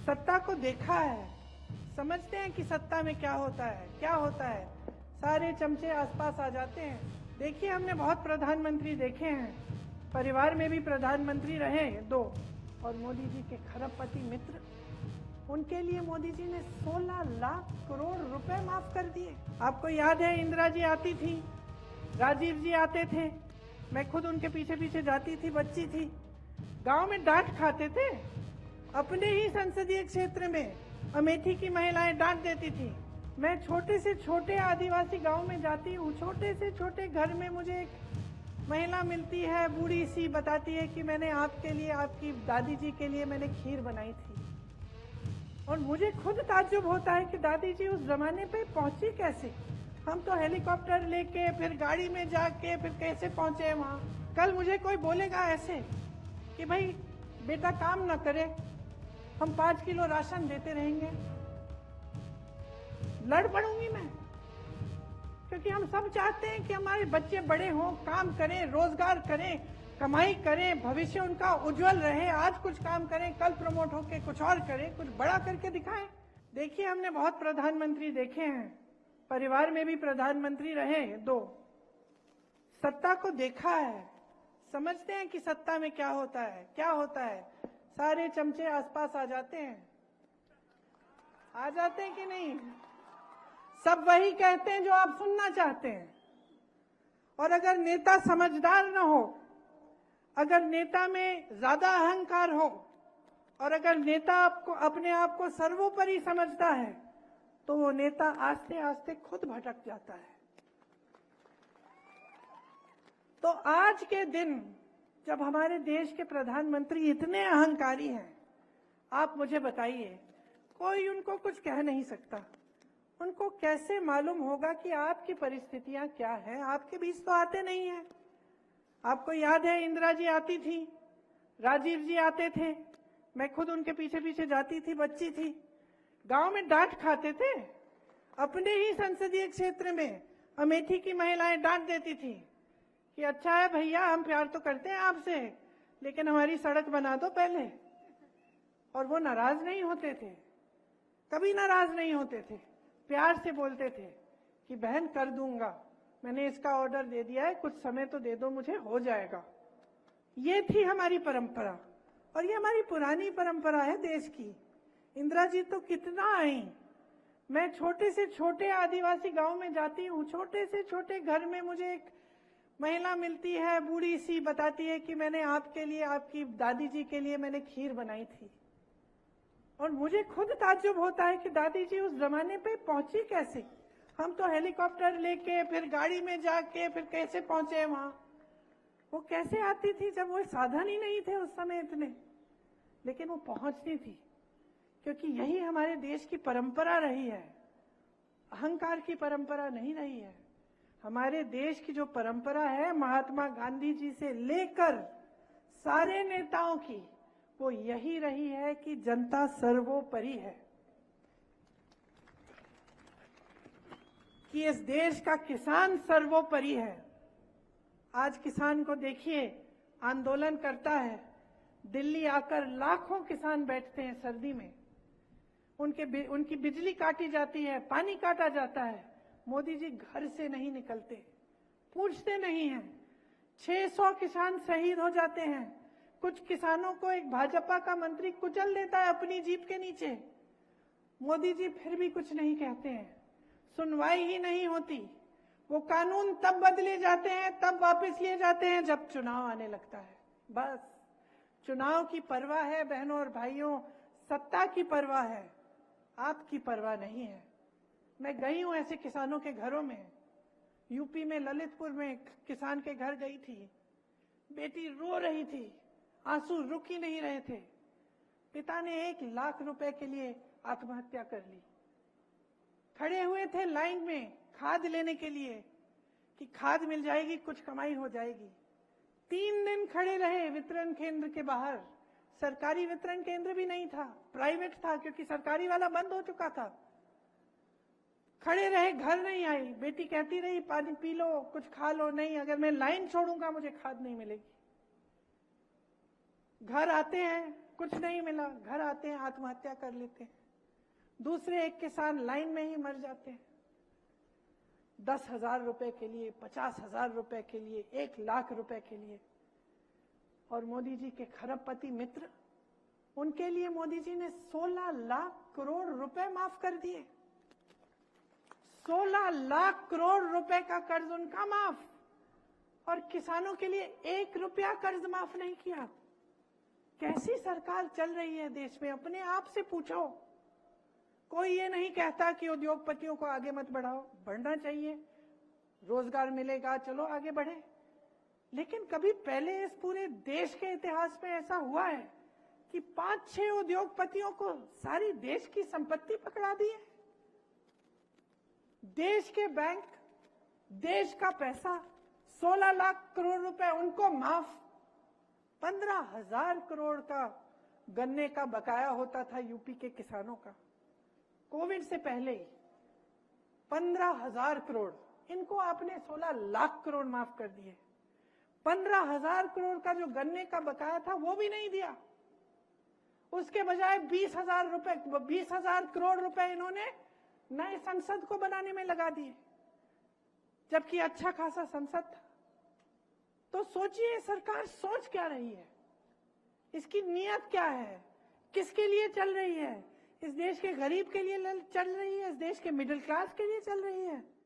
सत्ता को देखा है, समझते हैं कि सत्ता में क्या होता है। सारे चमचे आसपास आ जाते हैं। देखिए, हमने बहुत प्रधानमंत्री देखे हैं, परिवार में भी प्रधानमंत्री रहे 2, और मोदी जी के खरबपति मित्र, उनके लिए मोदी जी ने 16 लाख करोड़ रुपए माफ कर दिए। आपको याद है, इंदिरा जी आती थी, राजीव जी आते थे, मैं खुद उनके पीछे पीछे जाती थी, बच्ची थी, गांव में डांट खाते थे। अपने ही संसदीय क्षेत्र में अमेठी की महिलाएं डांट देती थी। मैं छोटे से छोटे आदिवासी गांव में जाती हूँ, छोटे से छोटे घर में मुझे एक महिला मिलती है, बूढ़ी सी, बताती है कि मैंने आपके लिए, आपकी दादी जी के लिए मैंने खीर बनाई थी। और मुझे खुद ताज्जुब होता है कि दादी जी उस जमाने पे पहुंची कैसे। हम तो हेलीकॉप्टर लेके, फिर गाड़ी में जाके, फिर कैसे पहुंचे वहां। कल मुझे कोई बोलेगा ऐसे कि भाई बेटा काम ना करे, हम 5 किलो राशन देते रहेंगे, लड़ पड़ूंगी मैं। क्योंकि हम सब चाहते हैं कि हमारे बच्चे बड़े हों, काम करें, रोजगार करें, कमाई करें, भविष्य उनका उज्जवल रहे। आज कुछ काम करें, कल प्रमोट होके कुछ और करें, कुछ बड़ा करके दिखाएं। देखिए, हमने बहुत प्रधानमंत्री देखे हैं, परिवार में भी प्रधानमंत्री रहे 2। सत्ता को देखा है, समझते हैं कि सत्ता में क्या होता है। सारे चमचे आसपास आ जाते हैं कि नहीं? सब वही कहते हैं जो आप सुनना चाहते हैं। और अगर नेता समझदार न हो, अगर नेता में ज्यादा अहंकार हो, और अगर नेता आपको अपने आप को सर्वोपरि समझता है, तो वो नेता आस्ते आस्ते खुद भटक जाता है। तो आज के दिन जब हमारे देश के प्रधानमंत्री इतने अहंकारी हैं, आप मुझे बताइए, कोई उनको कुछ कह नहीं सकता। उनको कैसे मालूम होगा कि आपकी परिस्थितियां क्या हैं? आपके बीच तो आते नहीं हैं। आपको याद है, इंदिरा जी आती थी, राजीव जी आते थे, मैं खुद उनके पीछे पीछे जाती थी, बच्ची थी, गांव में डांट खाते थे। अपने ही संसदीय क्षेत्र में अमेठी की महिलाएं डांट देती थी कि अच्छा है भैया, हम प्यार तो करते हैं आपसे, लेकिन हमारी सड़क बना दो पहले। और वो नाराज नहीं होते थे, कभी नाराज नहीं होते थे, प्यार से बोलते थे कि बहन कर दूंगा, मैंने इसका ऑर्डर दे दिया है, कुछ समय तो दे दो मुझे, हो जाएगा। ये थी हमारी परंपरा, और ये हमारी पुरानी परंपरा है देश की। इंदिरा जी तो कितना आई। मैं छोटे से छोटे आदिवासी गांव में जाती हूँ, छोटे से छोटे घर में मुझे एक महिला मिलती है, बूढ़ी सी, बताती है कि मैंने आपके लिए, आपकी दादी जी के लिए मैंने खीर बनाई थी। और मुझे खुद ताज्जुब होता है कि दादी जी उस जमाने पे पहुंची कैसे। हम तो हेलीकॉप्टर लेके, फिर गाड़ी में जाके, फिर कैसे पहुंचे वहां। वो कैसे आती थी जब वो साधन ही नहीं थे उस समय इतने, लेकिन वो पहुंचती थी, क्योंकि यही हमारे देश की परंपरा रही है। अहंकार की परंपरा नहीं रही है। हमारे देश की जो परंपरा है, महात्मा गांधी जी से लेकर सारे नेताओं की, वो यही रही है कि जनता सर्वोपरि है, कि इस देश का किसान सर्वोपरि है। आज किसान को देखिए, आंदोलन करता है, दिल्ली आकर लाखों किसान बैठते हैं सर्दी में, उनकी बिजली काटी जाती है, पानी काटा जाता है, मोदी जी घर से नहीं निकलते, पूछते नहीं हैं। 600 किसान शहीद हो जाते हैं। कुछ किसानों को एक भाजपा का मंत्री कुचल देता है अपनी जीप के नीचे, मोदी जी फिर भी कुछ नहीं कहते हैं, सुनवाई ही नहीं होती। वो कानून तब बदले जाते हैं, तब वापस लिए जाते हैं जब चुनाव आने लगता है। बस चुनाव की परवाह है बहनों और भाइयों, सत्ता की परवाह है, आपकी परवाह नहीं है। मैं गई हूं ऐसे किसानों के घरों में, यूपी में ललितपुर में किसान के घर गई थी, बेटी रो रही थी, आंसू रुक ही नहीं रहे थे। पिता ने 1 लाख रुपए के लिए आत्महत्या कर ली। खड़े हुए थे लाइन में खाद लेने के लिए कि खाद मिल जाएगी, कुछ कमाई हो जाएगी। 3 दिन खड़े रहे वितरण केंद्र के बाहर। सरकारी वितरण केंद्र भी नहीं था, प्राइवेट था, क्योंकि सरकारी वाला बंद हो चुका था। खड़े रहे, घर नहीं आई। बेटी कहती रही पानी पी लो, कुछ खा लो। नहीं, अगर मैं लाइन छोड़ूंगा मुझे खाद नहीं मिलेगी। घर आते हैं, कुछ नहीं मिला, घर आते हैं आत्महत्या कर लेते हैं। दूसरे एक किसान लाइन में ही मर जाते हैं। 10,000 रुपए के लिए, 50,000 रुपए के लिए, 1,00,000 रुपए के लिए। और मोदी जी के खरबपति मित्र, उनके लिए मोदी जी ने 16 लाख करोड़ रुपए माफ कर दिए। 16 लाख करोड़ रुपए का कर्ज उनका माफ, और किसानों के लिए 1 रुपया कर्ज माफ नहीं किया। कैसी सरकार चल रही है देश में? अपने आप से पूछो। कोई ये नहीं कहता कि उद्योगपतियों को आगे मत बढ़ाओ, बढ़ना चाहिए, रोजगार मिलेगा, चलो आगे बढ़े। लेकिन कभी पहले इस पूरे देश के इतिहास में ऐसा हुआ है कि 5-6 उद्योगपतियों को सारी देश की संपत्ति पकड़ा दी है? देश के बैंक, देश का पैसा, 16 लाख करोड़ रुपए उनको माफ। 15,000 करोड़ का गन्ने का बकाया होता था यूपी के किसानों का कोविड से पहले ही। 15,000 करोड़, इनको आपने 16 लाख करोड़ माफ कर दिए। 15,000 करोड़ का जो गन्ने का बकाया था वो भी नहीं दिया। उसके बजाय 20,000 करोड़ रुपए इन्होंने नए संसद को बनाने में लगा दिए, जबकि अच्छा खासा संसद था। तो सोचिए सरकार सोच क्या रही है, इसकी नीयत क्या है, किसके लिए चल रही है? इस देश के गरीब के लिए चल रही है? इस देश के मिडिल क्लास के लिए चल रही है?